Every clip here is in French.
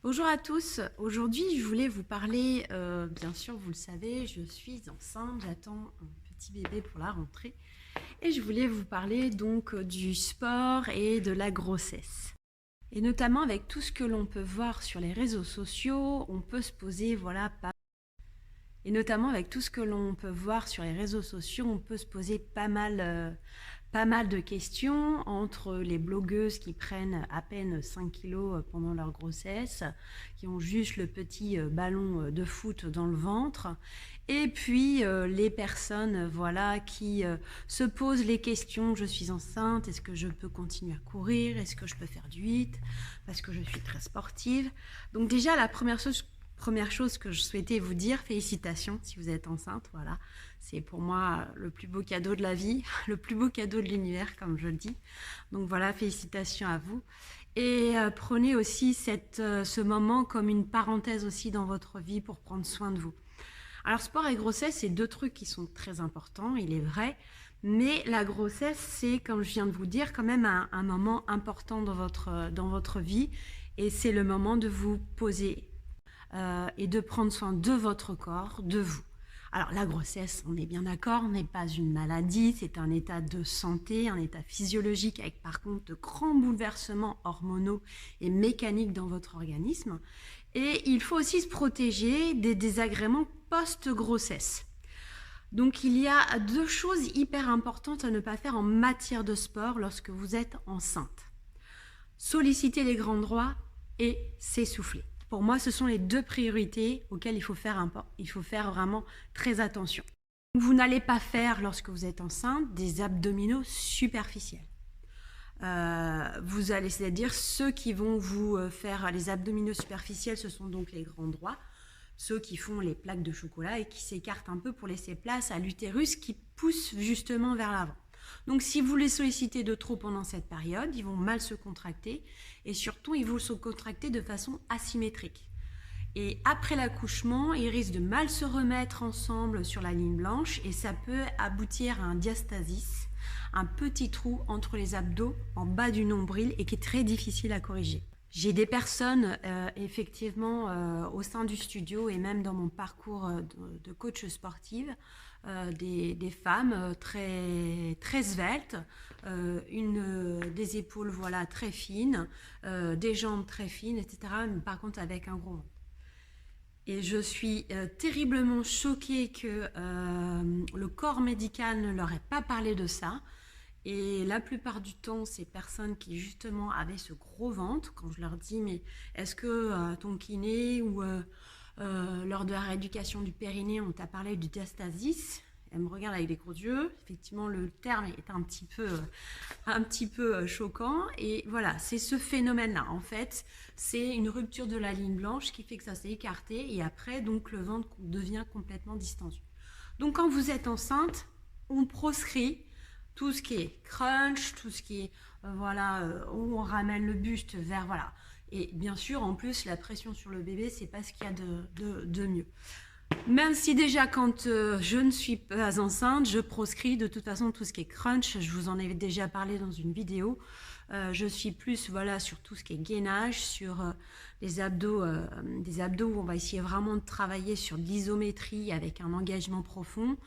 Bonjour à tous, aujourd'hui je voulais vous parler, bien sûr vous le savez, je suis enceinte, j'attends un petit bébé pour la rentrée et je voulais vous parler donc du sport et de la grossesse. Et notamment avec tout ce que l'on peut voir sur les réseaux sociaux, on peut se poser et notamment avec tout ce que l'on peut voir sur les réseaux sociaux, on peut se poser pas mal de questions entre les blogueuses qui prennent à peine 5 kilos pendant leur grossesse, qui ont juste le petit ballon de foot dans le ventre, et puis les personnes voilà, qui se posent les questions, je suis enceinte, est-ce que je peux continuer à courir, est-ce que je peux faire du 8, parce que je suis très sportive. Donc déjà la première chose que je souhaitais vous dire, félicitations si vous êtes enceinte, voilà. C'est pour moi le plus beau cadeau de la vie, le plus beau cadeau de l'univers, comme je le dis. Donc voilà, félicitations à vous. Et prenez aussi ce moment comme une parenthèse aussi dans votre vie pour prendre soin de vous. Alors sport et grossesse, c'est deux trucs qui sont très importants, il est vrai. Mais la grossesse, c'est, comme je viens de vous dire, quand même un moment important dans votre vie. Et c'est le moment de vous poser et de prendre soin de votre corps, de vous. Alors la grossesse, on est bien d'accord, n'est pas une maladie, c'est un état de santé, un état physiologique avec par contre de grands bouleversements hormonaux et mécaniques dans votre organisme. Et il faut aussi se protéger des désagréments post-grossesse. Donc il y a deux choses hyper importantes à ne pas faire en matière de sport lorsque vous êtes enceinte. Solliciter les grands droits et s'essouffler. Pour moi, ce sont les deux priorités auxquelles il faut faire vraiment très attention. Vous n'allez pas faire, lorsque vous êtes enceinte, des abdominaux superficiels. Vous allez, c'est-à-dire ceux qui vont vous faire les abdominaux superficiels, ce sont donc les grands droits, ceux qui font les plaques de chocolat et qui s'écartent un peu pour laisser place à l'utérus qui pousse justement vers l'avant. Donc si vous les sollicitez de trop pendant cette période, ils vont mal se contracter et surtout ils vont se contracter de façon asymétrique. Et après l'accouchement, ils risquent de mal se remettre ensemble sur la ligne blanche et ça peut aboutir à un diastasis, un petit trou entre les abdos en bas du nombril et qui est très difficile à corriger. J'ai des personnes effectivement au sein du studio et même dans mon parcours de coach sportive, des femmes très sveltes, des épaules voilà, très fines, des jambes très fines, etc. Mais par contre avec un gros ventre. Et je suis terriblement choquée que le corps médical ne leur ait pas parlé de ça. Et la plupart du temps, ces personnes qui justement avaient ce gros ventre, quand je leur dis mais est-ce que ton kiné ou lors de la rééducation du périnée, on t'a parlé du diastasis, elles me regardent avec des gros yeux. Effectivement, le terme est un petit peu choquant. Et voilà, c'est ce phénomène-là. En fait, c'est une rupture de la ligne blanche qui fait que ça s'est écarté et après, donc, le ventre devient complètement distendu. Donc, quand vous êtes enceinte, on proscrit tout ce qui est crunch, tout ce qui est où on ramène le buste vers voilà. Et bien sûr, en plus, la pression sur le bébé, c'est pas ce qu'il y a de mieux. Même si déjà quand je ne suis pas enceinte, je proscris de toute façon tout ce qui est crunch. Je vous en ai déjà parlé dans une vidéo. Je suis plus voilà sur tout ce qui est gainage, sur des abdos où on va essayer vraiment de travailler sur de l'isométrie avec un engagement profond.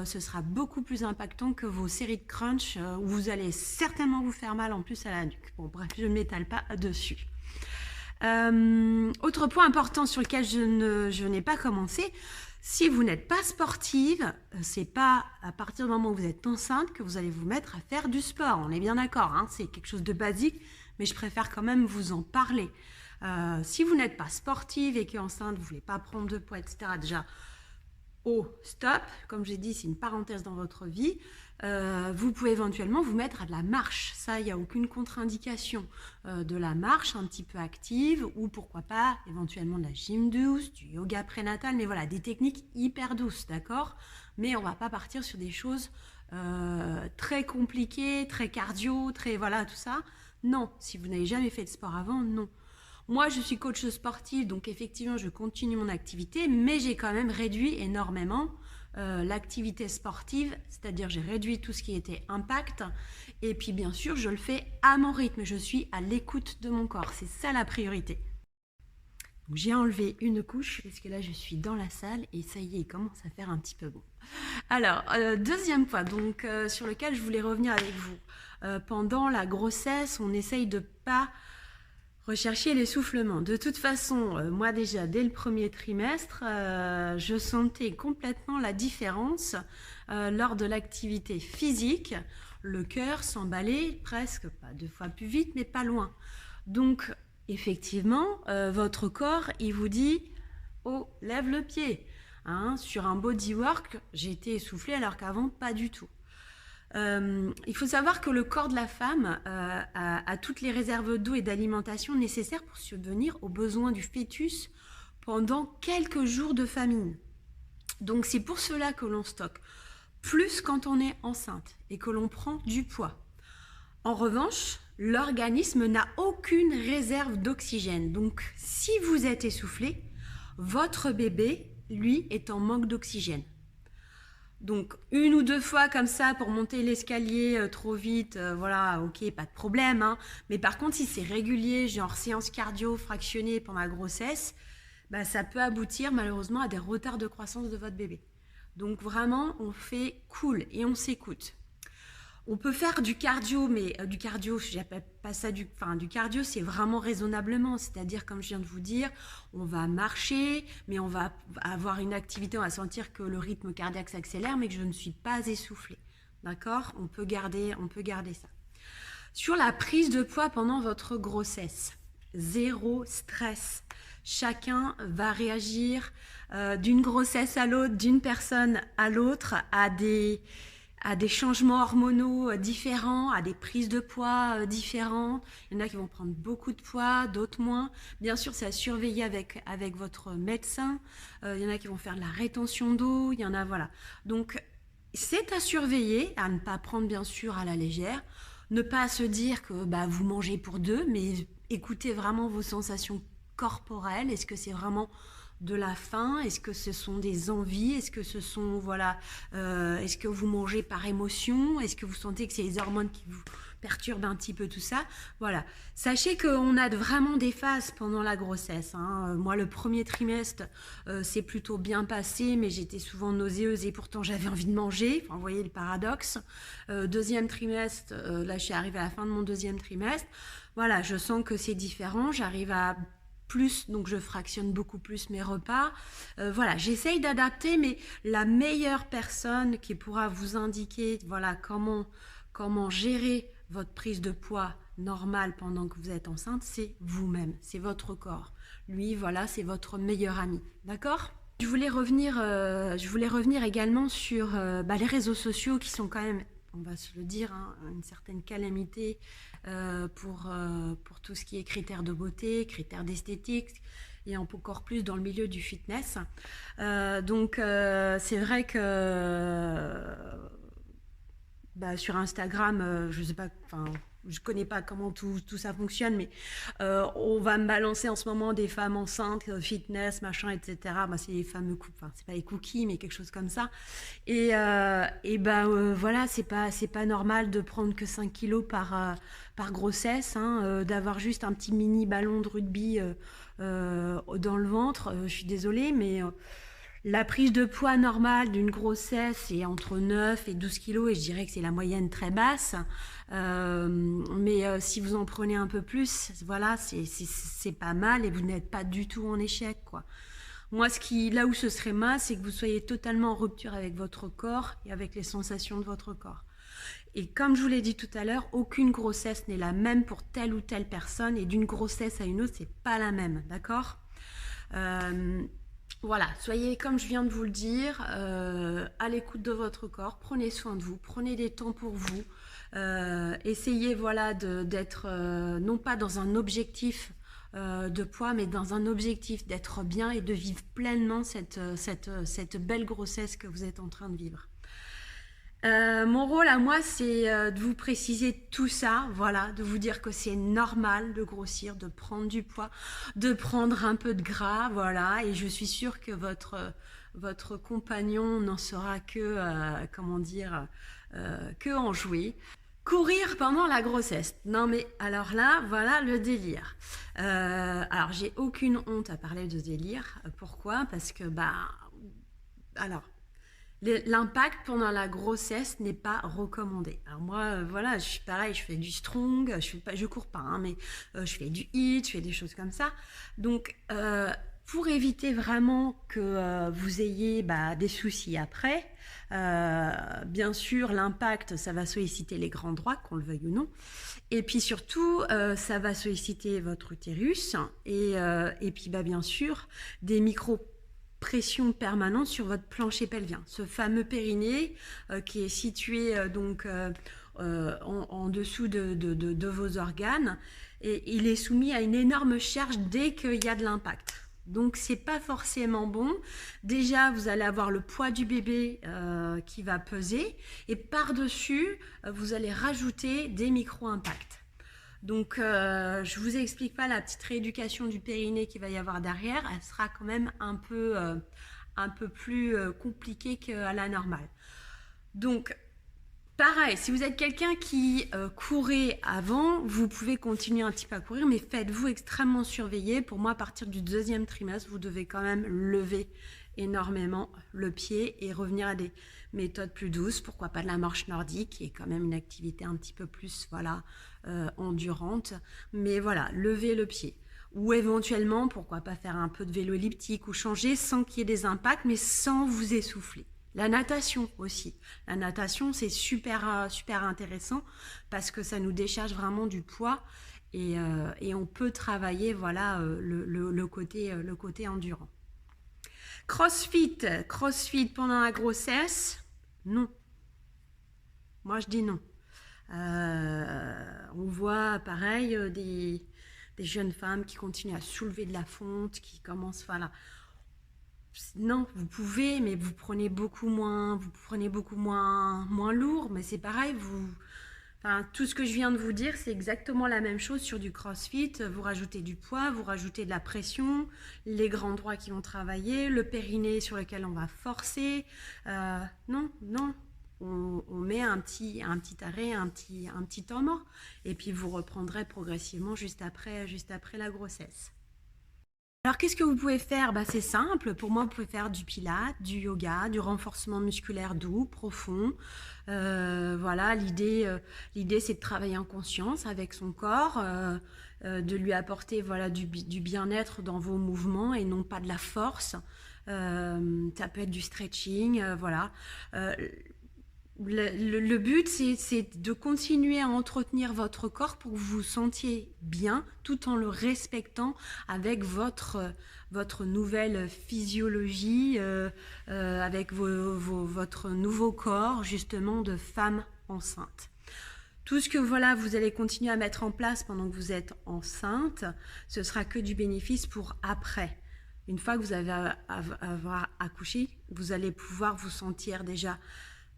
Ce sera beaucoup plus impactant que vos séries de crunch où vous allez certainement vous faire mal en plus à la nuque. Bon bref, je ne m'étale pas dessus. Autre point important sur lequel je n'ai pas commencé, si vous n'êtes pas sportive, c'est pas à partir du moment où vous êtes enceinte que vous allez vous mettre à faire du sport. On est bien d'accord, hein, c'est quelque chose de basique, mais je préfère quand même vous en parler. Si vous n'êtes pas sportive et qu'enceinte, vous ne voulez pas prendre de poids, etc., déjà, stop, comme j'ai dit, c'est une parenthèse dans votre vie. Vous pouvez éventuellement vous mettre à de la marche. Ça, il n'y a aucune contre-indication. De la marche un petit peu active ou pourquoi pas éventuellement de la gym douce, du yoga prénatal, mais voilà, des techniques hyper douces, d'accord? Mais on ne va pas partir sur des choses très compliquées, très cardio, très voilà, tout ça. Non, si vous n'avez jamais fait de sport avant, non. Moi, je suis coach sportive, donc effectivement, je continue mon activité, mais j'ai quand même réduit énormément l'activité sportive, c'est-à-dire j'ai réduit tout ce qui était impact, et puis bien sûr, je le fais à mon rythme, je suis à l'écoute de mon corps, c'est ça la priorité. Donc j'ai enlevé une couche parce que là je suis dans la salle et ça y est, il commence à faire un petit peu bon. Alors, deuxième point donc, sur lequel je voulais revenir avec vous. Pendant la grossesse, on essaye de pas rechercher l'essoufflement. De toute façon, moi déjà, dès le premier trimestre, je sentais complètement la différence lors de l'activité physique. Le cœur s'emballait presque, pas 2 fois plus vite, mais pas loin. Donc, effectivement, votre corps, il vous dit « Oh, lève le pied ». Sur un bodywork, j'ai été essoufflée alors qu'avant, pas du tout. Il faut savoir que le corps de la femme a toutes les réserves d'eau et d'alimentation nécessaires pour subvenir aux besoins du fœtus pendant quelques jours de famine. Donc c'est pour cela que l'on stocke plus quand on est enceinte et que l'on prend du poids. En revanche, l'organisme n'a aucune réserve d'oxygène. Donc si vous êtes essoufflé, votre bébé, lui, est en manque d'oxygène. Donc 1 ou 2 fois comme ça pour monter l'escalier trop vite, voilà, ok, pas de problème. Mais par contre, si c'est régulier, genre séance cardio fractionnée pendant la grossesse, bah, ça peut aboutir malheureusement à des retards de croissance de votre bébé. Donc vraiment, on fait cool et on s'écoute. On peut faire du cardio, mais du cardio, j'appelle pas ça du cardio, c'est vraiment raisonnablement. C'est-à-dire, comme je viens de vous dire, on va marcher, mais on va avoir une activité, on va sentir que le rythme cardiaque s'accélère, mais que je ne suis pas essoufflée. D'accord ? On peut garder ça. Sur la prise de poids pendant votre grossesse, 0 stress. Chacun va réagir d'une grossesse à l'autre, d'une personne à l'autre, à des changements hormonaux différents, à des prises de poids différentes. Il y en a qui vont prendre beaucoup de poids, d'autres moins. Bien sûr, c'est à surveiller avec votre médecin. Il y en a qui vont faire de la rétention d'eau. Il y en a, voilà. Donc, c'est à surveiller, à ne pas prendre bien sûr à la légère. Ne pas se dire que vous mangez pour 2, mais écoutez vraiment vos sensations corporelles. Est-ce que c'est vraiment de la faim? Est-ce que ce sont des envies? Est-ce que ce sont, est-ce que vous mangez par émotion? Est-ce que vous sentez que c'est les hormones qui vous perturbent un petit peu tout ça? Voilà. Sachez qu'on a vraiment des phases pendant la grossesse. Moi, le premier trimestre, c'est plutôt bien passé, mais j'étais souvent nauséeuse et pourtant j'avais envie de manger. Enfin, vous voyez le paradoxe. Deuxième trimestre, là, je suis arrivée à la fin de mon deuxième trimestre. Voilà, je sens que c'est différent. J'arrive à plus, donc je fractionne beaucoup plus mes repas. Voilà, j'essaye d'adapter, mais la meilleure personne qui pourra vous indiquer comment gérer votre prise de poids normale pendant que vous êtes enceinte, c'est vous-même, c'est votre corps. Lui, voilà, c'est votre meilleur ami. D'accord ? Je voulais revenir également sur les réseaux sociaux qui sont quand même, on va se le dire, une certaine calamité pour tout ce qui est critères de beauté, critères d'esthétique et encore plus dans le milieu du fitness. Donc c'est vrai que sur Instagram, je sais pas, je connais pas comment tout ça fonctionne, mais on va me balancer en ce moment des femmes enceintes, fitness, machin, etc. C'est les fameux c'est pas les cookies, mais quelque chose comme ça. Et voilà, c'est pas normal de prendre que 5 kilos par grossesse, d'avoir juste un petit mini ballon de rugby dans le ventre. Je suis désolée, mais la prise de poids normale d'une grossesse est entre 9 et 12 kilos et je dirais que c'est la moyenne très basse. Mais si vous en prenez un peu plus, voilà, c'est pas mal et vous n'êtes pas du tout en échec, quoi. Moi, là où ce serait mal, c'est que vous soyez totalement en rupture avec votre corps et avec les sensations de votre corps. Et comme je vous l'ai dit tout à l'heure, aucune grossesse n'est la même pour telle ou telle personne et d'une grossesse à une autre, c'est pas la même, d'accord ? Voilà, soyez, comme je viens de vous le dire, à l'écoute de votre corps, prenez soin de vous, prenez des temps pour vous, essayez d'être non pas dans un objectif de poids, mais dans un objectif d'être bien et de vivre pleinement cette belle grossesse que vous êtes en train de vivre. Mon rôle à moi, c'est de vous préciser tout ça, voilà, de vous dire que c'est normal de grossir, de prendre du poids, de prendre un peu de gras, voilà, et je suis sûre que votre compagnon n'en sera que enjoué. Courir pendant la grossesse. Non mais alors là, voilà le délire. Alors j'ai aucune honte à parler de délire. Pourquoi? Parce que alors l'impact pendant la grossesse n'est pas recommandé. Alors moi, voilà, je suis pareil, je fais du strong, je cours pas, hein, mais je fais du HIIT, je fais des choses comme ça. Donc pour éviter vraiment que vous ayez des soucis après, bien sûr, l'impact, ça va solliciter les grands droits, qu'on le veuille ou non. Et puis surtout, ça va solliciter votre utérus et puis bien sûr, des micro-pressions permanentes sur votre plancher pelvien. Ce fameux périnée qui est situé en dessous de vos organes, et il est soumis à une énorme charge dès qu'il y a de l'impact. Donc c'est pas forcément bon. Déjà vous allez avoir le poids du bébé qui va peser, et par-dessus vous allez rajouter des micro-impacts. Donc je vous explique pas la petite rééducation du périnée qu'il va y avoir derrière, elle sera quand même un peu plus compliquée qu'à la normale. Donc pareil, si vous êtes quelqu'un qui courait avant, vous pouvez continuer un petit peu à courir, mais faites-vous extrêmement surveiller. Pour moi, à partir du 2e trimestre, vous devez quand même lever énormément le pied et revenir à des méthodes plus douces. Pourquoi pas de la marche nordique, qui est quand même une activité un petit peu plus endurante. Mais voilà, levez le pied. Ou éventuellement, pourquoi pas faire un peu de vélo elliptique ou changer sans qu'il y ait des impacts, mais sans vous essouffler. La natation aussi. La natation, c'est super intéressant parce que ça nous décharge vraiment du poids et on peut travailler le côté endurant. CrossFit pendant la grossesse, non. Moi, je dis non. On voit pareil des jeunes femmes qui continuent à soulever de la fonte, qui commencent, voilà. Non, vous pouvez, mais vous prenez beaucoup moins lourd, mais c'est pareil, tout ce que je viens de vous dire, c'est exactement la même chose sur du CrossFit. Vous rajoutez du poids, vous rajoutez de la pression, les grands droits qui vont travailler, le périnée sur lequel on va forcer. Non, on met un petit arrêt, un petit temps mort, et puis vous reprendrez progressivement juste après la grossesse. Alors, qu'est-ce que vous pouvez faire? C'est simple. Pour moi, vous pouvez faire du pilates, du yoga, du renforcement musculaire doux, profond. Voilà, l'idée, c'est de travailler en conscience avec son corps, de lui apporter du bien-être dans vos mouvements et non pas de la force. Ça peut être du stretching, voilà. Le but, c'est de continuer à entretenir votre corps pour que vous vous sentiez bien, tout en le respectant avec votre nouvelle physiologie, avec votre nouveau corps, justement, de femme enceinte. Tout ce que vous allez continuer à mettre en place pendant que vous êtes enceinte, ce sera que du bénéfice pour après. Une fois que vous allez avoir accouché, vous allez pouvoir vous sentir déjà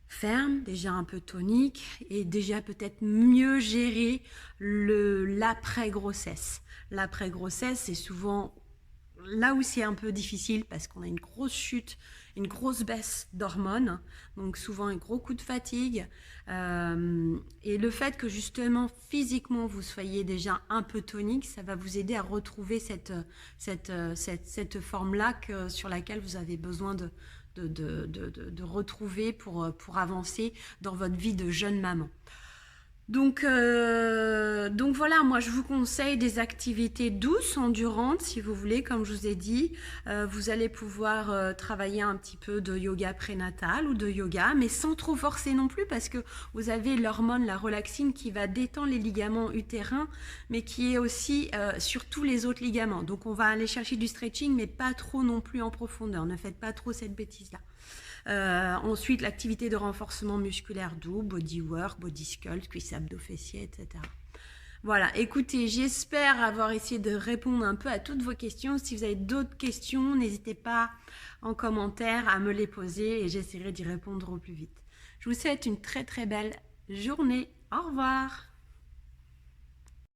ferme, déjà un peu tonique et déjà peut-être mieux gérer l'après-grossesse. L'après-grossesse, c'est souvent là où c'est un peu difficile parce qu'on a une grosse chute, une grosse baisse d'hormones, donc souvent un gros coup de fatigue. Et le fait que justement physiquement vous soyez déjà un peu tonique, ça va vous aider à retrouver cette forme-là sur laquelle vous avez besoin de retrouver pour avancer dans votre vie de jeune maman. Donc voilà, moi je vous conseille des activités douces, endurantes, si vous voulez, comme je vous ai dit. Vous allez pouvoir travailler un petit peu de yoga prénatal ou de yoga, mais sans trop forcer non plus, parce que vous avez l'hormone, la relaxine, qui va détendre les ligaments utérins, mais qui est aussi sur tous les autres ligaments. Donc on va aller chercher du stretching, mais pas trop non plus en profondeur. Ne faites pas trop cette bêtise-là. Ensuite, l'activité de renforcement musculaire doux, bodywork, body sculpt, cuisses abdos-fessiers, etc. Voilà, écoutez, j'espère avoir essayé de répondre un peu à toutes vos questions. Si vous avez d'autres questions, n'hésitez pas en commentaire à me les poser et j'essaierai d'y répondre au plus vite. Je vous souhaite une très très belle journée. Au revoir.